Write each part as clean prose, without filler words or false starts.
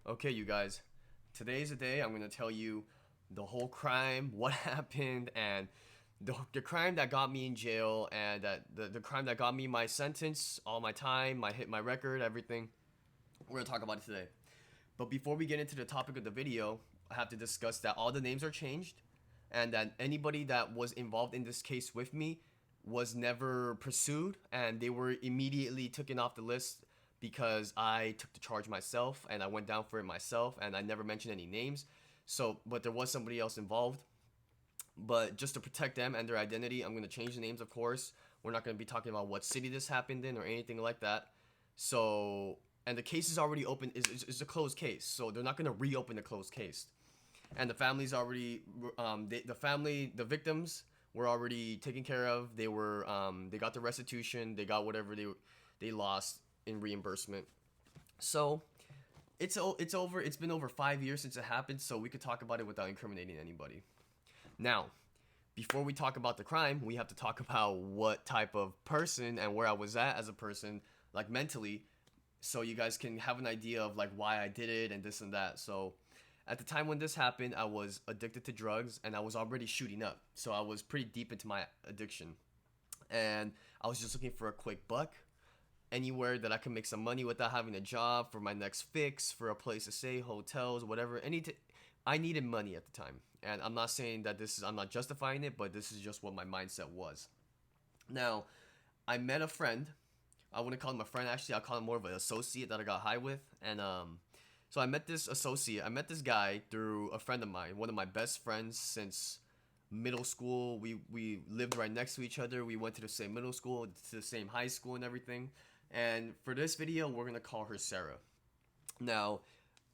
Okay, you guys, today's the day I'm gonna tell you the whole crime, what happened, and the crime that got me in jail, and the crime that got me my sentence, all my time, my record, everything. We're gonna talk about it today. But before we get into the topic of the video, I have to discuss that all the names are changed, and that anybody that was involved in this case with me was never pursued, and they were immediately taken off the list because I took the charge myself and I went down for it myself, and I never mentioned any names. So, but there was somebody else involved. But just to protect them and their identity, I'm gonna change the names, of course. We're not gonna be talking about what city this happened in or anything like that. So, and the case is already open. Is a closed case, so they're not gonna reopen the closed case. And the family's already, the victims were already taken care of. They got the restitution. They got whatever they lost in reimbursement. So it's over. It's been over 5 years since it happened, so we could talk about it without incriminating anybody. Now, before we talk about the crime, we have to talk about what type of person and where I was at as a person, like mentally, so you guys can have an idea of like why I did it and this and that. So, at the time when this happened, I was addicted to drugs and I was already shooting up. So, I was pretty deep into my addiction. And I was just looking for a quick buck anywhere that I could make some money without having a job for my next fix, for a place to stay, hotels, whatever. I needed money at the time. And I'm not saying that I'm not justifying it, but this is just what my mindset was. Now, I met a friend. I wouldn't call him a friend, actually. I'll call him more of an associate that I got high with. And so I met this associate. I met this guy through a friend of mine, one of my best friends since middle school. We lived right next to each other. We went to the same middle school, to the same high school, and everything. And for this video, we're gonna call her Sarah. Now,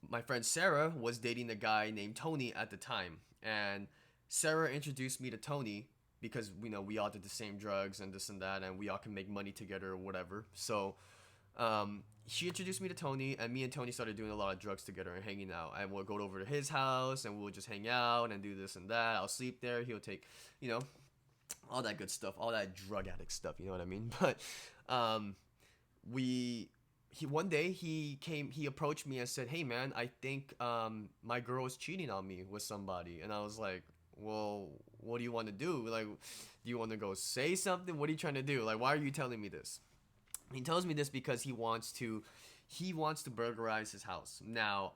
my friend Sarah was dating a guy named Tony at the time, and Sarah introduced me to Tony because we all did the same drugs and this and that, and we all can make money together or whatever. So she introduced me to Tony, and me and Tony started doing a lot of drugs together and hanging out. And we'll go over to his house, and we'll just hang out and do this and that. I'll sleep there. He'll take, you know, all that good stuff, all that drug addict stuff. You know what I mean? But um, we he one day he approached me and said, "Hey man, I think my girl is cheating on me with somebody." And I was like, "Well, what do you want to do? Like, do you want to go say something? What are you trying to do? Like, why are you telling me this?" He tells me this because he wants to burglarize his house. Now,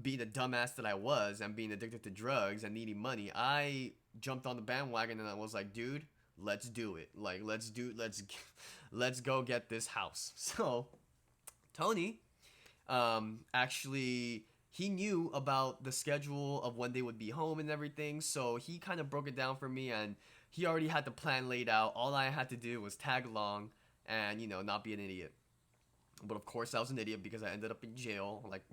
being the dumbass that I was and being addicted to drugs and needing money, I jumped on the bandwagon and I was like, "Dude, let's do it. Like, let's go get this house." So, Tony actually he knew about the schedule of when they would be home and everything, so he kind of broke it down for me, and he already had the plan laid out. All I had to do was tag along and not be an idiot. But of course I was an idiot because I ended up in jail, like,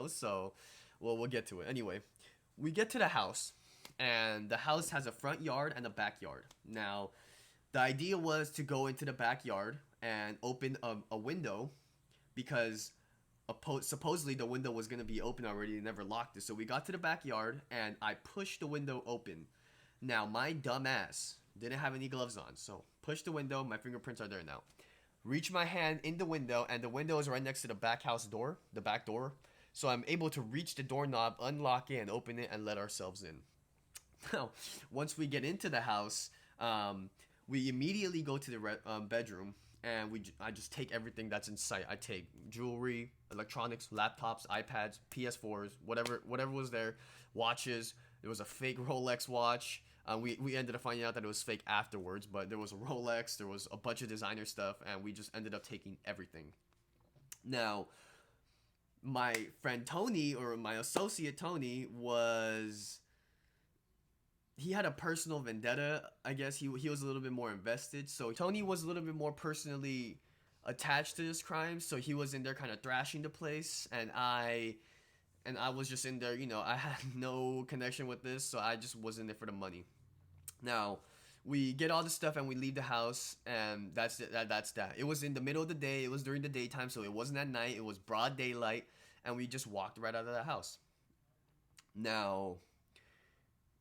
so well, we'll get to it. Anyway, we get to the house, and the house has a front yard and a backyard. Now, the idea was to go into the backyard and open a window because supposedly the window was going to be open already. They never locked it. So we got to the backyard and I pushed the window open. Now, my dumb ass didn't have any gloves on. So push the window. My fingerprints are there now. Reach my hand in the window, and the window is right next to the back house door, the back door. So I'm able to reach the doorknob, unlock it, and open it and let ourselves in. Now, once we get into the house, we immediately go to the bedroom, and I just take everything that's in sight. I take jewelry, electronics, laptops, iPads, PS4s, whatever was there, watches. There was a fake Rolex watch. We ended up finding out that it was fake afterwards, but there was a Rolex, there was a bunch of designer stuff, and we just ended up taking everything. Now, my friend Tony, or my associate Tony, he had a personal vendetta. I guess he was a little bit more invested. So Tony was a little bit more personally attached to this crime. So he was in there kind of thrashing the place, and I was just in there. I had no connection with this, so I just was in there for the money. Now, we get all the stuff and we leave the house, and that's it. That's that. It was in the middle of the day. It was during the daytime, so it wasn't at night. It was broad daylight, and we just walked right out of the house. Now,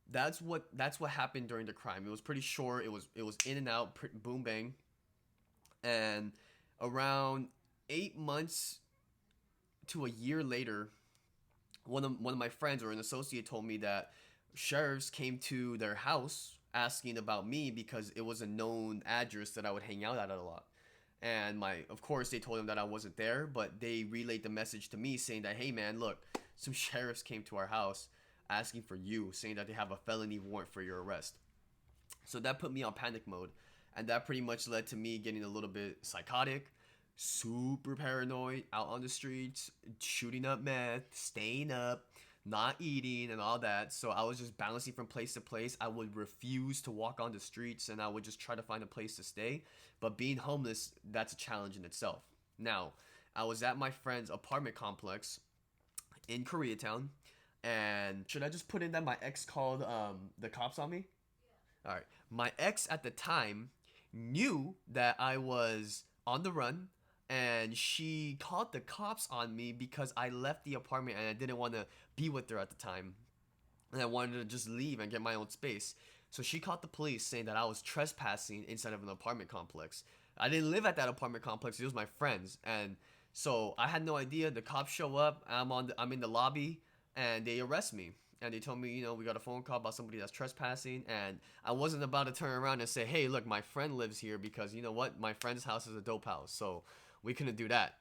that's what happened during the crime. It was pretty short. It was in and out, boom bang, and around 8 months to a year later, one of my friends or an associate told me that sheriffs came to their house asking about me because it was a known address that I would hang out at a lot. And of course, they told him that I wasn't there, but they relayed the message to me saying that, hey man, look, some sheriffs came to our house asking for you, saying that they have a felony warrant for your arrest. So that put me on panic mode, and that pretty much led to me getting a little bit psychotic, super paranoid, out on the streets, shooting up meth, staying up, not eating, and all that. So I was just bouncing from place to place. I would refuse to walk on the streets, and I would just try to find a place to stay. But being homeless, that's a challenge in itself. Now, I was at my friend's apartment complex in Koreatown, and should I just put in that my ex called the cops on me? All right. My ex at the time knew that I was on the run, and she called the cops on me because I left the apartment and I didn't want to be with her at the time. And I wanted to just leave and get my own space. So she called the police saying that I was trespassing inside of an apartment complex. I didn't live at that apartment complex. It was my friends. And so I had no idea. The cops show up. I'm in the lobby and they arrest me. And they told me, we got a phone call about somebody that's trespassing. And I wasn't about to turn around and say, hey, look, my friend lives here, because you know what? My friend's house is a dope house. So we couldn't do that.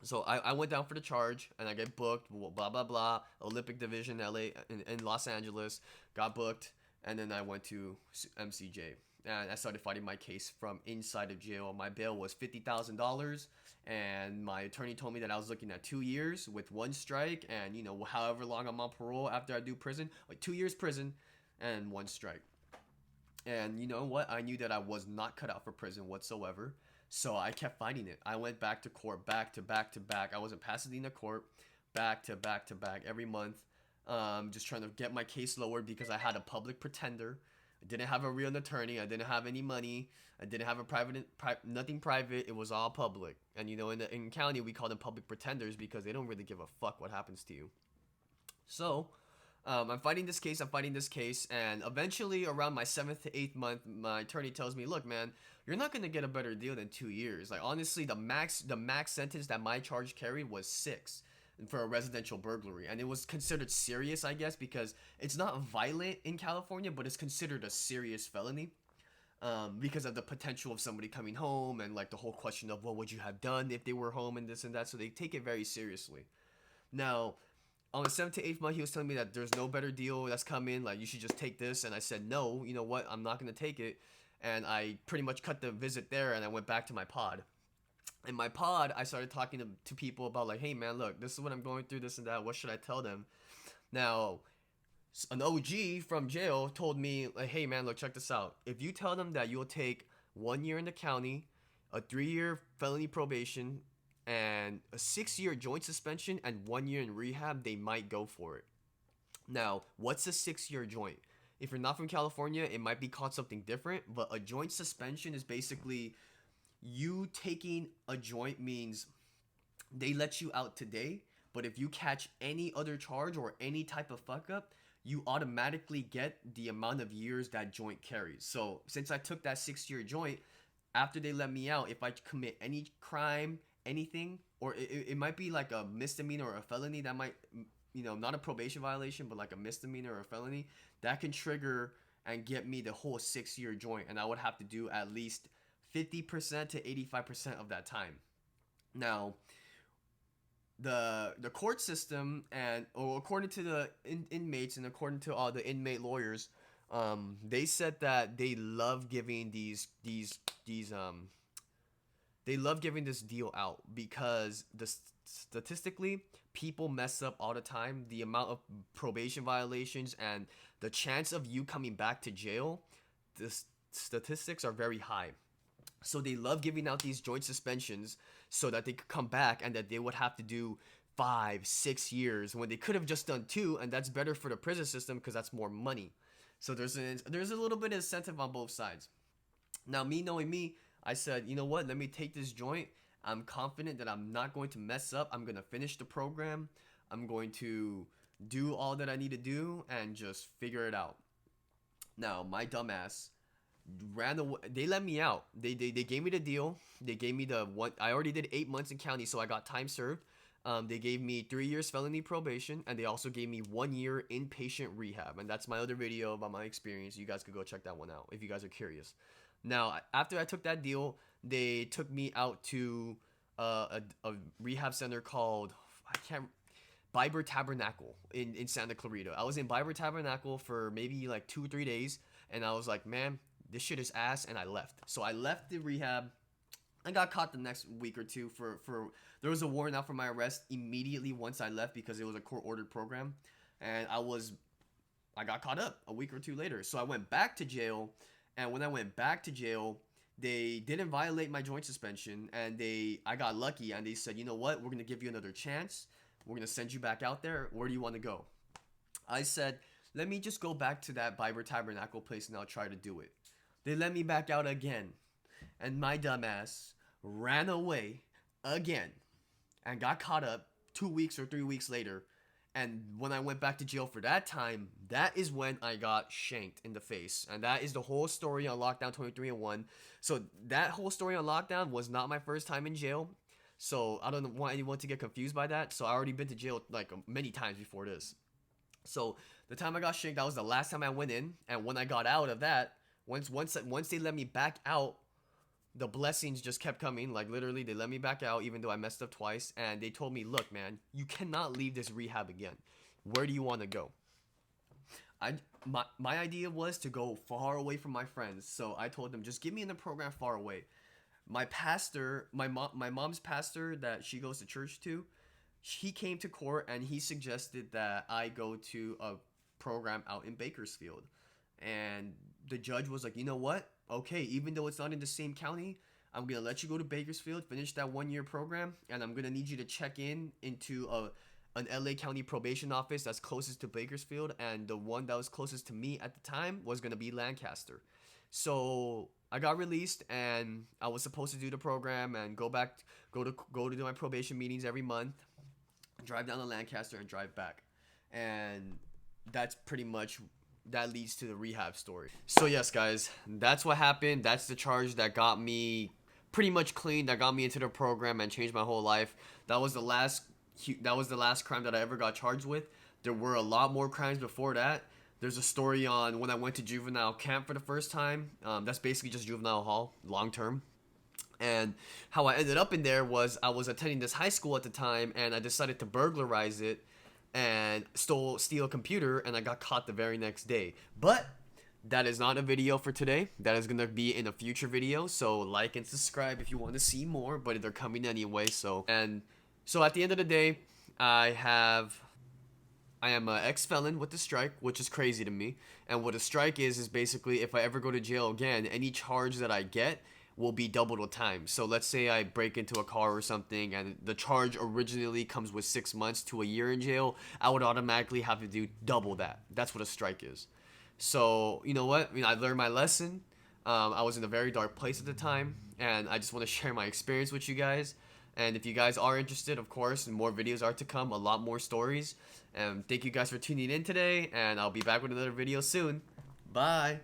So I went down for the charge and I get booked, blah, blah, blah. Olympic Division, LA, in Los Angeles, got booked. And then I went to MCJ. And I started fighting my case from inside of jail. My bail was $50,000. And my attorney told me that I was looking at 2 years with one strike. And, however long I'm on parole after I do prison, like 2 years prison and one strike. And you know what? I knew that I was not cut out for prison whatsoever. So I kept fighting it. I went back to court, back to back to back. I was in Pasadena court, back to back to back every month. Just trying to get my case lowered because I had a public pretender. I didn't have a real attorney. I didn't have any money. I didn't have nothing private. It was all public. And in county, we call them public pretenders because they don't really give a fuck what happens to you. So I'm fighting this case. And eventually, around my 7th to 8th month, my attorney tells me, "Look, man, you're not gonna get a better deal than 2 years. Like, honestly, the max sentence that my charge carried was 6 for a residential burglary, and it was considered serious, I guess, because it's not violent in California, but it's considered a serious felony." Because of the potential of somebody coming home and like the whole question of what would you have done if they were home and this and that, so they take it very seriously. Now, on the 7th to 8th month, he was telling me that there's no better deal that's coming, like you should just take this, and I said, no, you know what, I'm not going to take it, and I pretty much cut the visit there, and I went back to my pod. In my pod, I started talking to people about like, hey man, look, this is what I'm going through, this and that, what should I tell them? Now, an OG from jail told me, like, hey man, look, check this out. If you tell them that you'll take 1 year in the county, a 3-year felony probation, and a 6-year joint suspension, and 1 year in rehab, they might go for it. Now, what's a 6-year joint? If you're not from California, it might be called something different, but a joint suspension is basically you taking a joint means they let you out today, but if you catch any other charge or any type of fuck up, you automatically get the amount of years that joint carries. So since I took that 6-year joint, after they let me out, if I commit any crime, anything, or it might be like a misdemeanor or a felony that might, not a probation violation, but like a misdemeanor or a felony, that can trigger and get me the whole 6-year joint, and I would have to do at least 50% to 85% of that time. Now, the court system, or according to the inmates and according to all the inmate lawyers, they said that they love giving they love giving this deal out because statistically people mess up all the time. The amount of probation violations and the chance of you coming back to jail, the statistics are very high. So they love giving out these joint suspensions so that they could come back and that they would have to do 5-6 years when they could have just done 2, and that's better for the prison system because that's more money. So there's a little bit of incentive on both sides. Now, me knowing me, I said, you know what, let me take this joint. I'm confident that I'm not going to mess up. I'm going to finish the program. I'm going to do all that I need to do and just figure it out. Now, my dumbass ran away. They let me out. They gave me the deal. They gave me the one. I already did 8 months in county, so I got time served. They gave me 3 years felony probation, and they also gave me 1 year inpatient rehab. And that's my other video about my experience. You guys could go check that one out if you guys are curious. Now, after I took that deal, they took me out to a rehab center called, I can't, Biber Tabernacle in Santa Clarita. I was in Biber Tabernacle for maybe like 2 or 3 days, and I was like, man, this shit is ass, and I left. So I left the rehab. I got caught the next week or two for there was a warrant out for my arrest immediately once I left because it was a court ordered program, and I got caught up a week or two later. So I went back to jail, and when I went back to jail, they didn't violate my joint suspension, and I got lucky, and they said, you know what, we're gonna give you another chance. We're gonna send you back out there. Where do you want to go? I said, let me just go back to that Biber Tabernacle place and I'll try to do it. They let me back out again, and my dumbass ran away again and got caught up 2 weeks or 3 weeks later. And when I went back to jail for that time, that is when I got shanked in the face. And that is the whole story on Lockdown 23-1. So that whole story on Lockdown was not my first time in jail. So I don't want anyone to get confused by that. So I already been to jail like many times before this. So the time I got shanked, that was the last time I went in. And when I got out of that, once they let me back out, the blessings just kept coming. Like literally, they let me back out even though I messed up twice. And they told me, look, man, you cannot leave this rehab again. Where do you want to go? My idea was to go far away from my friends. So I told them, just get me in the program far away. My pastor, my mom's pastor that she goes to church to, he came to court and he suggested that I go to a program out in Bakersfield. And the judge was like, you know what? Okay, even though it's not in the same county, I'm going to let you go to Bakersfield, finish that 1 year program, and I'm going to need you to check into an LA County probation office that's closest to Bakersfield, and the one that was closest to me at the time was going to be Lancaster. So I got released, and I was supposed to do the program and go to do my probation meetings every month, drive down to Lancaster and drive back. And that's pretty much that leads to the rehab story. So yes, guys, that's what happened. That's the charge that got me pretty much clean, that got me into the program and changed my whole life. That was the last crime that I ever got charged with. There were a lot more crimes before that. There's a story on when I went to juvenile camp for the first time. That's basically just juvenile hall, long term. And how I ended up in there was I was attending this high school at the time, and I decided to burglarize it and steal a computer, and I got caught the very next day. But that is not a video for today. That is gonna be in a future video. So like and subscribe if you want to see more, but they're coming anyway. So at the end of the day, I am an ex-felon with the strike, which is crazy to me. And what a strike is basically if I ever go to jail again, any charge that I get will be double the time. So let's say I break into a car or something and the charge originally comes with 6 months to a year in jail, I would automatically have to do double that. That's what a strike is. So you know what? I mean, I learned my lesson. I was in a very dark place at the time, and I just want to share my experience with you guys. And if you guys are interested, of course, more videos are to come, a lot more stories. And thank you guys for tuning in today, and I'll be back with another video soon. Bye.